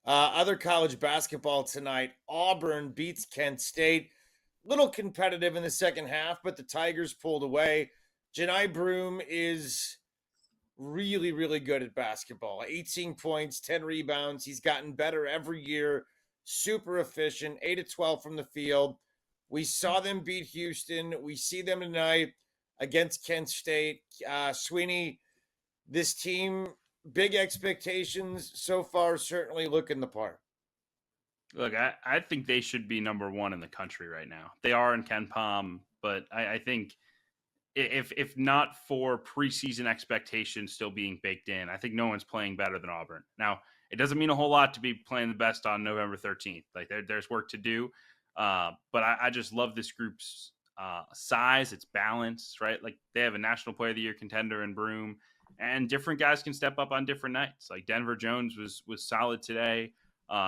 Other college basketball tonight, Auburn beats Kent State. Little competitive in the second half, but the Tigers pulled away. Janai Broom is really, really good at basketball. 18 points, 10 rebounds. He's gotten better every year. Super efficient, 8 of 12 from the field. We saw them beat Houston. We see them tonight against Kent State. Sweeney, this team, big expectations so far, certainly looking the part. Look, I think they should be number one in the country right now. They are in Ken Palm, but I think if not for preseason expectations still being baked in, I think no one's playing better than Auburn. Now, it doesn't mean a whole lot to be playing the best on November 13th. Like there's work to do, but I just love this group's size, its balance, right? Like they have a National Player of the Year contender in Broom, and different guys can step up on different nights. Like Denver Jones was solid today.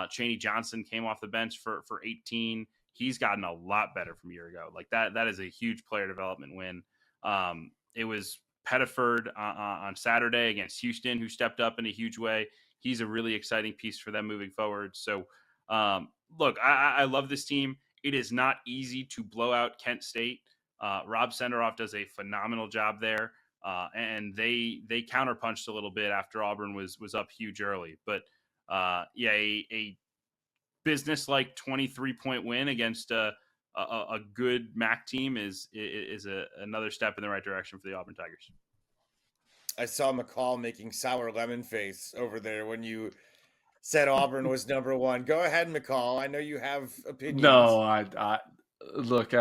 Chaney Johnson came off the bench for 18. He's gotten a lot better from a year ago. Like that is a huge player development win. It was Pettiford on Saturday against Houston, who stepped up in a huge way. He's a really exciting piece for them moving forward. So, look, I love this team. It is not easy to blow out Kent State. Rob Senderoff does a phenomenal job there, and they counterpunched a little bit after Auburn was up huge early. But a business-like 23-point win against a good MAC team is another step in the right direction for the Auburn Tigers. I saw McCall making sour lemon face over there when you said Auburn was number one. Go ahead, McCall. I know you have opinions. No, I look.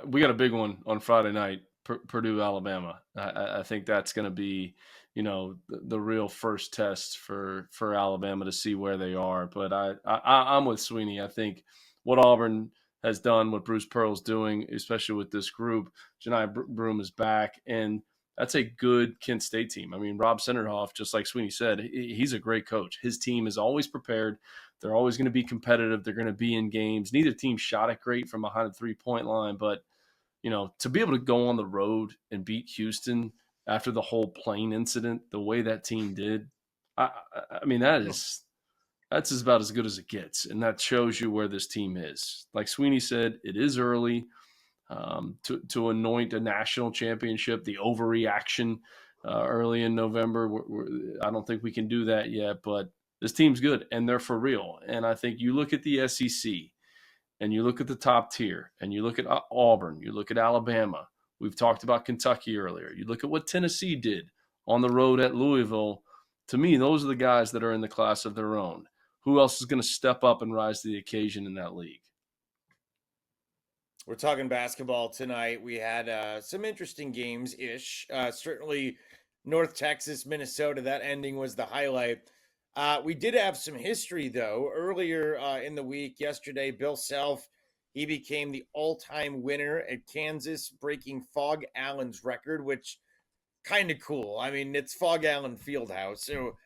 We got a big one on Friday night, Purdue, Alabama. I think that's going to be, the real first test for Alabama to see where they are. But I'm with Sweeney. I think what Auburn has done, what Bruce Pearl's doing, especially with this group, Janai Broom is back, and that's a good Kent State team. I mean, Rob Senderoff, just like Sweeney said, he's a great coach. His team is always prepared. They're always going to be competitive. They're going to be in games. Neither team shot it great from behind the three-point line, but to be able to go on the road and beat Houston after the whole plane incident, the way that team did, I mean, that's about as good as it gets, and that shows you where this team is. Like Sweeney said, it is early to anoint a national championship. The overreaction early in November, I don't think we can do that yet, but this team's good, and they're for real. And I think you look at the SEC, and you look at the top tier, and you look at Auburn, you look at Alabama. We've talked about Kentucky earlier. You look at what Tennessee did on the road at Louisville. To me, those are the guys that are in the class of their own. Who else is going to step up and rise to the occasion in that league? We're talking basketball tonight. We had some interesting games-ish. Certainly North Texas, Minnesota, that ending was the highlight. We did have some history, though. Earlier in the week, yesterday, Bill Self, he became the all-time winner at Kansas, breaking Fog Allen's record, which kind of cool. I mean, it's Fog Allen Fieldhouse. So,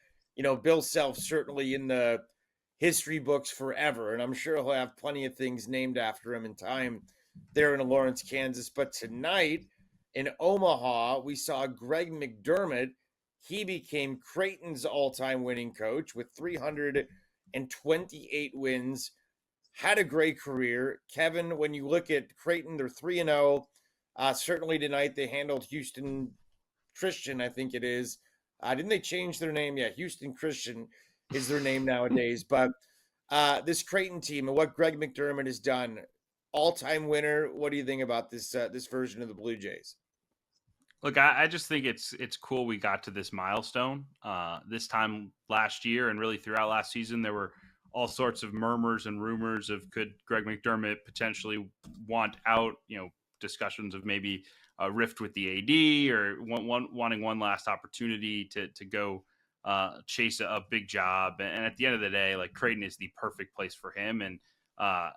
Bill Self certainly in the history books forever, and I'm sure he'll have plenty of things named after him in time there in Lawrence, Kansas. But tonight in Omaha, we saw Greg McDermott. He became Creighton's all-time winning coach with 328 wins. Had a great career. Kevin, when you look at Creighton, they're 3-0. Certainly tonight they handled Houston Christian, I think it is. Didn't they change their name? Yeah, Houston Christian is their name nowadays. But this Creighton team and what Greg McDermott has done, all-time winner. What do you think about this version of the Blue Jays? Look, I just think it's cool we got to this milestone. This time last year and really throughout last season, there were all sorts of murmurs and rumors of could Greg McDermott potentially want out, discussions of maybe a rift with the AD or wanting one last opportunity to go chase a big job. And at the end of the day, like Creighton is the perfect place for him. And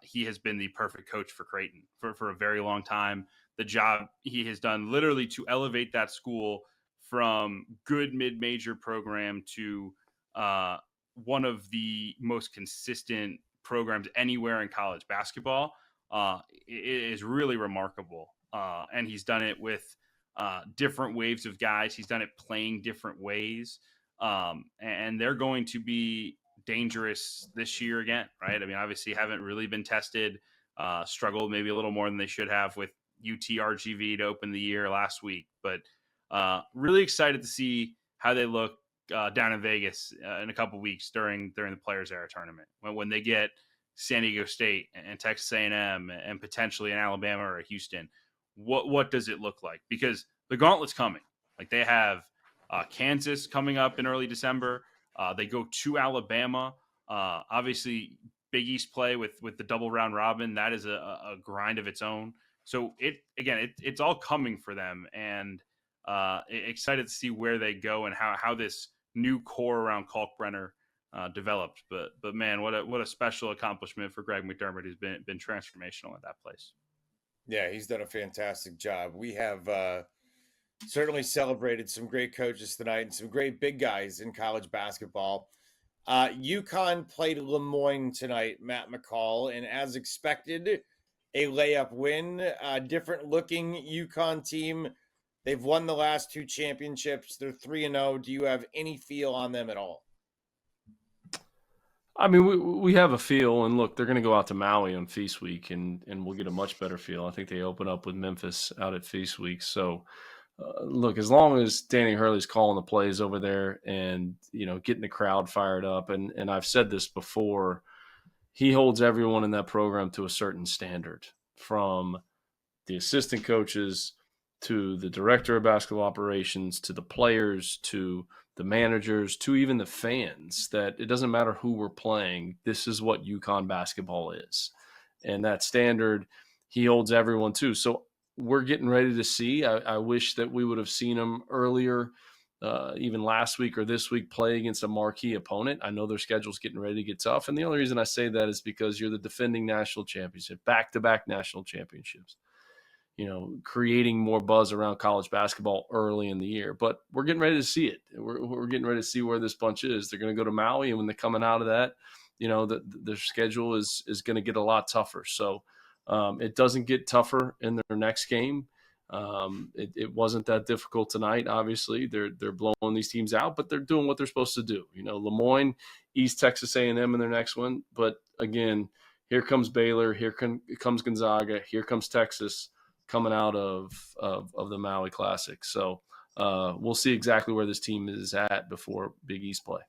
he has been the perfect coach for Creighton for a very long time. The job he has done literally to elevate that school from good mid-major program to one of the most consistent programs anywhere in college basketball is really remarkable. And he's done it with different waves of guys. He's done it playing different ways. And they're going to be dangerous this year again, right? I mean, obviously haven't really been tested, struggled maybe a little more than they should have with UTRGV to open the year last week, but really excited to see how they look down in Vegas in a couple weeks during the Players Era tournament when they get San Diego State and Texas A&M and potentially an Alabama or a Houston. What does it look like? Because the gauntlet's coming. Like they have Kansas coming up in early December. They go to Alabama. Obviously, Big East play with the double round robin. That is a grind of its own. So it's all coming for them, and excited to see where they go and how this new core around Kalkbrenner developed. But man, what a special accomplishment for Greg McDermott, who's been transformational at that place. Yeah, he's done a fantastic job. We have certainly celebrated some great coaches tonight and some great big guys in college basketball. UConn played Lemoyne tonight, Matt McCall, and as expected, a layup win. Different looking UConn team. They've won the last 2 championships. They're 3-0. Do you have any feel on them at all? I mean, we have a feel, and look, they're going to go out to Maui on Feast Week, and we'll get a much better feel. I think they open up with Memphis out at Feast Week. So, look, as long as Danny Hurley's calling the plays over there and, getting the crowd fired up, and I've said this before, he holds everyone in that program to a certain standard, from the assistant coaches to the director of basketball operations, to the players, to the managers, to even the fans, that it doesn't matter who we're playing. This is what UConn basketball is. And that standard, he holds everyone to. So we're getting ready to see. I wish that we would have seen them earlier, even last week or this week, play against a marquee opponent. I know their schedule's getting ready to get tough. And the only reason I say that is because you're the defending national championship, back-to-back national championships. Creating more buzz around college basketball early in the year. But we're getting ready to see it. We're getting ready to see where this bunch is. They're going to go to Maui, and when they're coming out of that, their schedule is going to get a lot tougher. So it doesn't get tougher in their next game. It wasn't that difficult tonight. Obviously, they're blowing these teams out, but they're doing what they're supposed to do. Lemoyne, East Texas A&M in their next one. But again, here comes Baylor. Here comes Gonzaga. Here comes Texas, coming out of the Maui Classic. So we'll see exactly where this team is at before Big East play.